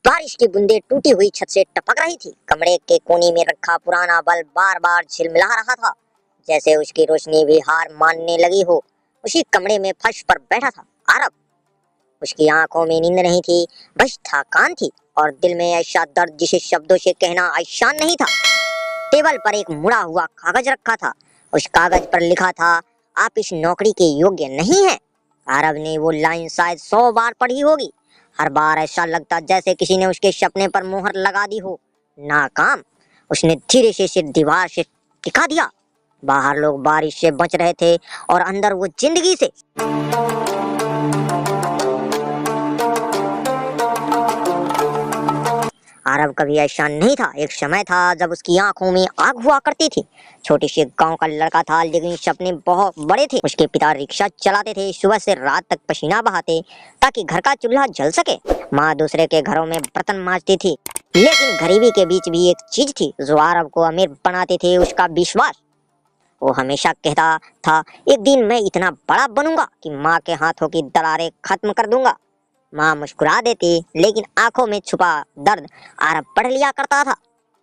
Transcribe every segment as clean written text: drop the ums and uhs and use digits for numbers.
बारिश की बूंदें टूटी हुई छत से टपक रही थी। कमरे के कोने में रखा पुराना बल्ब बार बार झिलमिला रहा था, जैसे उसकी रोशनी भी हार मानने लगी हो। उसी कमरे में फर्श पर बैठा था आरब। उसकी आंखों में नींद नहीं थी, बस थकान थी और दिल में ऐसा दर्द जिसे शब्दों से कहना आसान नहीं था। टेबल पर एक मुड़ा हुआ कागज रखा था। उस कागज पर लिखा था, आप इस नौकरी के योग्य नहीं हैं। आरब ने वो लाइन शायद 100 बार पढ़ी होगी। हर बार ऐसा लगता जैसे किसी ने उसके सपने पर मोहर लगा दी हो। नाकाम। उसने धीरे से सिर दीवार से टिका दिया। बाहर लोग बारिश से बच रहे थे और अंदर वो जिंदगी से। आरब कभी ऐसा नहीं था। एक समय था जब उसकी आंखों में आग हुआ करती थी। छोटे से गांव का लड़का था, लेकिन सपने बहुत बड़े थे। उसके पिता रिक्शा चलाते थे, सुबह से रात तक पसीना बहाते ताकि घर का चूल्हा जल सके। माँ दूसरे के घरों में बर्तन मांजती थी, लेकिन गरीबी के बीच भी एक चीज थी जो आरब को अमीर बनाती थी, उसका विश्वास। वो हमेशा कहता था, एक दिन मैं इतना बड़ा बनूंगा कि माँ के हाथों की दरारें खत्म कर दूंगा। माँ मुस्कुरा देती, लेकिन आंखों में छुपा दर्द आरब पढ़ लिया करता था।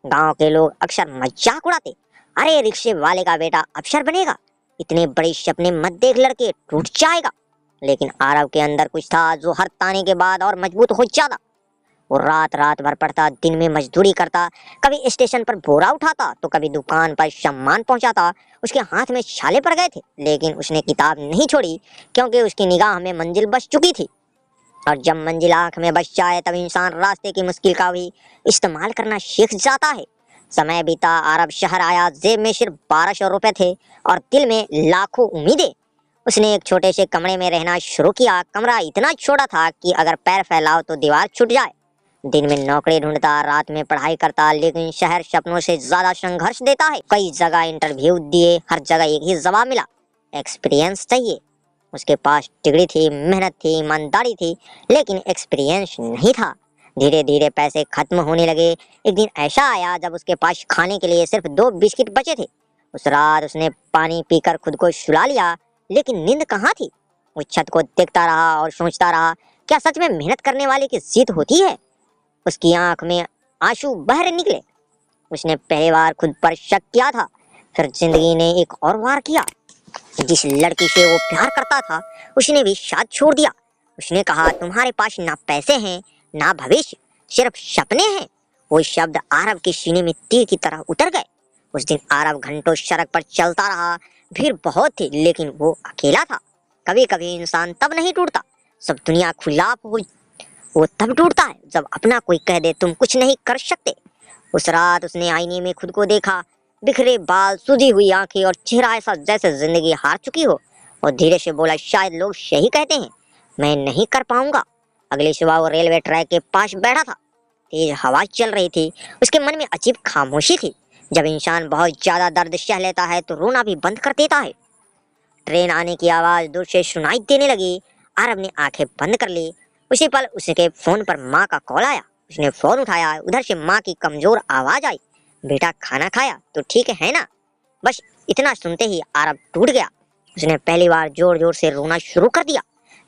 गांव के लोग अक्सर मजाक उड़ाते, अरे रिक्शे वाले का बेटा अफसर बनेगा, इतने बड़े सपने मत देख, लड़के टूट जाएगा। लेकिन आरब के अंदर कुछ था जो हर ताने के बाद और मजबूत हो जाता। वो रात रात भर पढ़ता, दिन में मजदूरी करता, कभी स्टेशन पर बोरा उठाता तो कभी दुकान पर सामान पहुंचाता। उसके हाथ में छाले पड़ गए थे, लेकिन उसने किताब नहीं छोड़ी, क्योंकि उसकी निगाह में मंजिल बस चुकी थी। और जब मंजिल आंख में बस जाए तब इंसान रास्ते की मुश्किल का भी इस्तेमाल करना सीख जाता है। समय बीता, आरब शहर आया। जेब में सिर्फ 1200 रुपए थे और दिल में लाखों उम्मीदें। उसने एक छोटे से कमरे में रहना शुरू किया। कमरा इतना छोटा था कि अगर पैर फैलाओ तो दीवार छूट जाए। दिन में नौकरी ढूंढता, रात में पढ़ाई करता, लेकिन शहर सपनों से ज्यादा संघर्ष देता है। कई जगह इंटरव्यू दिए, हर जगह एक ही जवाब मिला, एक्सपीरियंस चाहिए। उसके पास डिग्री थी, मेहनत थी, ईमानदारी थी, लेकिन एक्सपीरियंस नहीं था। धीरे धीरे पैसे खत्म होने लगे। एक दिन ऐसा आया जब उसके पास खाने के लिए सिर्फ 2 बिस्किट बचे थे। उस रात उसने पानी पीकर खुद को सुला लिया, लेकिन नींद कहाँ थी। वो छत को देखता रहा और सोचता रहा, क्या सच में मेहनत करने वाले की जीत होती है। उसकी आंख में आंसू बह निकले। उसने पहली बार खुद पर शक किया था। फिर जिंदगी ने एक और वार किया। जिस लड़की से वो प्यार करता था, उसने भी साथ छोड़ दिया। उसने कहा, तुम्हारे पास ना पैसे हैं ना भविष्य, सिर्फ सपने हैं। वो शब्द आरब के सीने में तीर की तरह उतर गए। उस दिन आरब घंटों सड़क पर चलता रहा। भीड़ बहुत थी, लेकिन वो अकेला था। कभी कभी इंसान तब नहीं टूटता सब दुनिया खिलाफ हो, वो तब टूटता है जब अपना कोई कह दे तुम कुछ नहीं कर सकते। उस रात उसने आईने में खुद को देखा, बिखरे बाल, सूजी हुई आंखें और चेहरा ऐसा जैसे जिंदगी हार चुकी हो। और धीरे से बोला, शायद लोग सही कहते हैं, मैं नहीं कर पाऊंगा। अगली सुबह वो रेलवे ट्रैक के पास बैठा था। तेज हवा चल रही थी। उसके मन में अजीब खामोशी थी। जब इंसान बहुत ज्यादा दर्द सह लेता है तो रोना भी बंद कर देता है। ट्रेन आने की आवाज दूर से सुनाई देने लगी। आरब ने आंखें बंद कर ली। उसी पल उसके फोन पर माँ का कॉल आया। उसने फोन उठाया। उधर से माँ की कमजोर आवाज आई, बेटा खाना खाया तो ठीक है ना। बस इतना सुनते ही आरब टूट गया। उसने पहली बार जोर जोर से रोना शुरू कर दिया।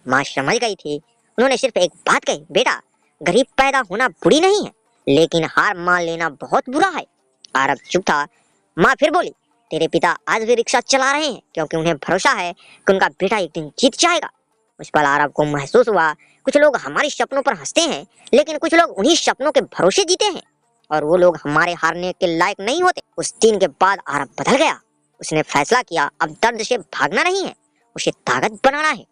माँ समझ गई थी। उन्होंने सिर्फ एक बात कही, बेटा गरीब पैदा होना बुरी नहीं है, लेकिन हार मान लेना बहुत बुरा है। आरब चुप था। माँ फिर बोली, तेरे पिता आज भी रिक्शा चला रहे हैं क्योंकि उन्हें भरोसा है कि उनका बेटा एक दिन जीत जाएगा। उस पल आरब को महसूस हुआ, कुछ लोग हमारे सपनों पर हंसते हैं, लेकिन कुछ लोग उन्हीं सपनों के भरोसे जीते हैं, और वो लोग हमारे हारने के लायक नहीं होते। उस दिन के बाद आरब बदल गया। उसने फैसला किया, अब दर्द से भागना नहीं है, उसे ताकत बनाना है।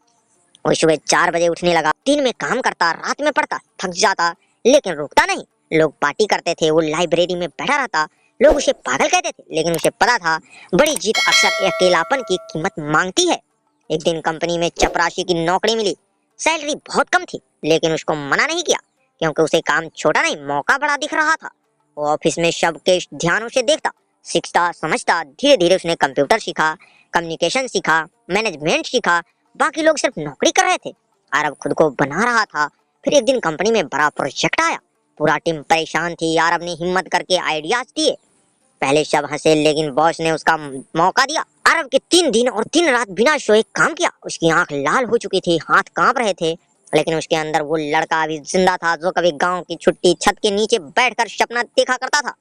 वो सुबह 4 बजे उठने लगा। दिन में काम करता, रात में पढ़ता, थक जाता, लेकिन रुकता नहीं। लोग पार्टी करते थे, वो लाइब्रेरी में बैठा रहता। लोग उसे पागल कहते थे, लेकिन उसे पता था बड़ी जीत अक्सर अकेलापन की कीमत मांगती है। एक दिन कंपनी में चपरासी की नौकरी मिली। सैलरी बहुत कम थी, लेकिन उसको मना नहीं किया, क्योंकि उसे काम छोटा नहीं, मौका बड़ा दिख रहा था। वो ऑफिस में सबके ध्यानों से देखता, सीखता, समझता। धीरे धीरे उसने कंप्यूटर सीखा, कम्युनिकेशन सीखा, मैनेजमेंट सीखा। बाकी लोग सिर्फ नौकरी कर रहे थे, आरब खुद को बना रहा था। फिर एक दिन कंपनी में बड़ा प्रोजेक्ट आया। पूरा टीम परेशान थी। आरब ने हिम्मत करके आइडियाज दिए। पहले सब हंसे, लेकिन बॉस ने उसका मौका दिया। आरब के 3 दिन और 3 रात बिना सोए काम किया। उसकी आंख लाल हो चुकी थी, हाथ कांप रहे थे, लेकिन उसके अंदर वो लड़का अभी जिंदा था जो कभी गांव की छुट्टी छत के नीचे बैठकर सपना देखा करता था।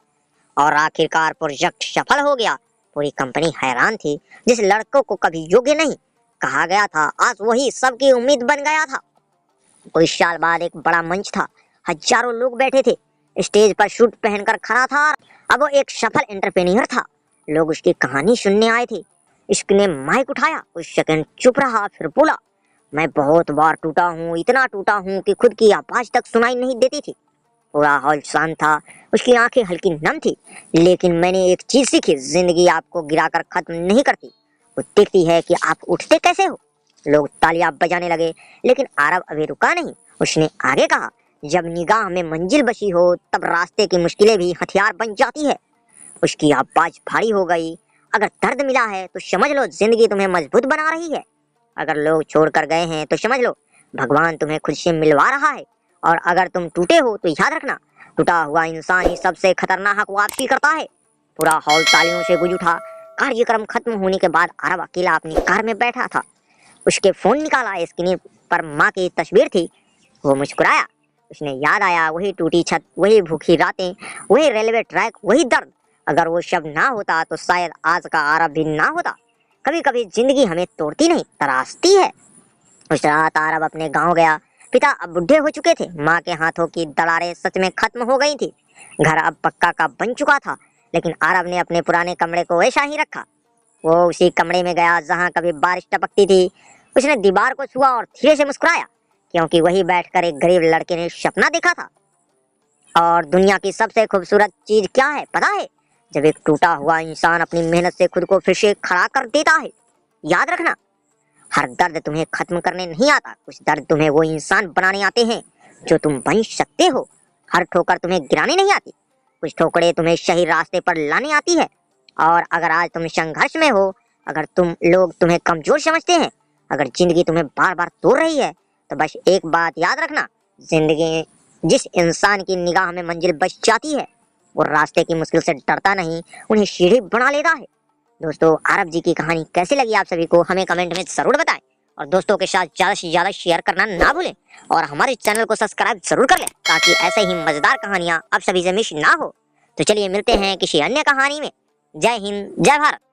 और आखिरकार प्रोजेक्ट सफल हो गया। पूरी कंपनी हैरान थी। जिस लड़कों को कभी योग्य नहीं कहा गया था, आज वही सबकी उम्मीद बन गया था। कुछ साल बाद एक बड़ा मंच था। हजारों लोग बैठे थे। स्टेज पर सूट पहनकर खड़ा था। अब वो एक सफल एंटरप्रेन्योर था। लोग उसकी कहानी सुनने आए थे। इसने माइक उठाया, कुछ सेकंड चुप रहा, फिर बोला, मैं बहुत बार टूटा हूँ, इतना टूटा हूँ कि खुद की आवाज तक सुनाई नहीं देती थी। पूरा हॉल शांत था। उसकी आंखें हल्की नम थी। लेकिन मैंने एक चीज सीखी, जिंदगी आपको गिराकर खत्म नहीं करती, वो देखती है कि आप उठते कैसे हो। लोग तालियां बजाने लगे, लेकिन आरव अभी रुका नहीं। उसने आगे कहा, जब निगाह में मंजिल बची हो तब रास्ते की मुश्किलें भी हथियार बन जाती है। उसकी आवाज भारी हो गई। अगर दर्द मिला है तो समझ लो जिंदगी तुम्हें मजबूत बना रही है। अगर लोग छोड़ कर गए हैं तो समझ लो भगवान तुम्हें खुद से मिलवा रहा है। और अगर तुम टूटे हो तो याद रखना, टूटा हुआ इंसान ही सबसे खतरनाक वापसी करता है। पूरा हॉल तालियों से गूंज उठा। कार्यक्रम खत्म होने के बाद आरव अकेला अपनी कार में बैठा था। उसके फोन निकाला, स्क्रीन पर माँ की तस्वीर थी। वो मुस्कुराया। उसने याद आया, वही टूटी छत, वही भूखी रातें, वही रेलवे ट्रैक, वही दर्द। अगर वो शब्द ना होता तो शायद आज का आरव भी ना होता। कभी कभी जिंदगी हमें तोड़ती नहीं, तराशती है। उस रात आरव अपने गांव गया। पिता अब बुढ़े हो चुके थे। माँ के हाथों की दरारें सच में खत्म हो गई थी। घर अब पक्का का बन चुका था, लेकिन आरव ने अपने पुराने कमरे को वैसा ही रखा। वो उसी कमरे में गया जहाँ कभी बारिश टपकती थी। उसने दीवार को छुआ और धीरे से मुस्कुराया, क्योंकि वही बैठकर एक गरीब लड़के ने सपना देखा था। और दुनिया की सबसे खूबसूरत चीज क्या है पता है? जब एक टूटा हुआ इंसान अपनी मेहनत से खुद को फिर से खड़ा कर देता है। याद रखना, हर दर्द तुम्हें खत्म करने नहीं आता, कुछ दर्द तुम्हें वो इंसान बनाने आते हैं जो तुम बन सकते हो। हर ठोकर तुम्हें गिराने नहीं आती, कुछ ठोकरें तुम्हें सही रास्ते पर लाने आती है। और अगर आज तुम संघर्ष में हो, अगर लोग तुम्हें कमजोर समझते हैं, अगर जिंदगी तुम्हें बार बार तोड़ रही है, तो बस एक बात याद रखना, जिंदगी जिस इंसान की निगाह में मंजिल बच जाती है, वो रास्ते की मुश्किल से डरता नहीं, उन्हें सीढ़ी बना लेता है। दोस्तों, आरव जी की कहानी कैसी लगी आप सभी को हमें कमेंट में जरूर बताएं। और दोस्तों के साथ ज्यादा से ज्यादा शेयर करना ना भूलें। और हमारे चैनल को सब्सक्राइब जरूर कर लें, ताकि ऐसे ही मजेदार कहानियां आप सभी से मिस ना हो। तो चलिए मिलते हैं किसी अन्य कहानी में। जय हिंद, जय भारत।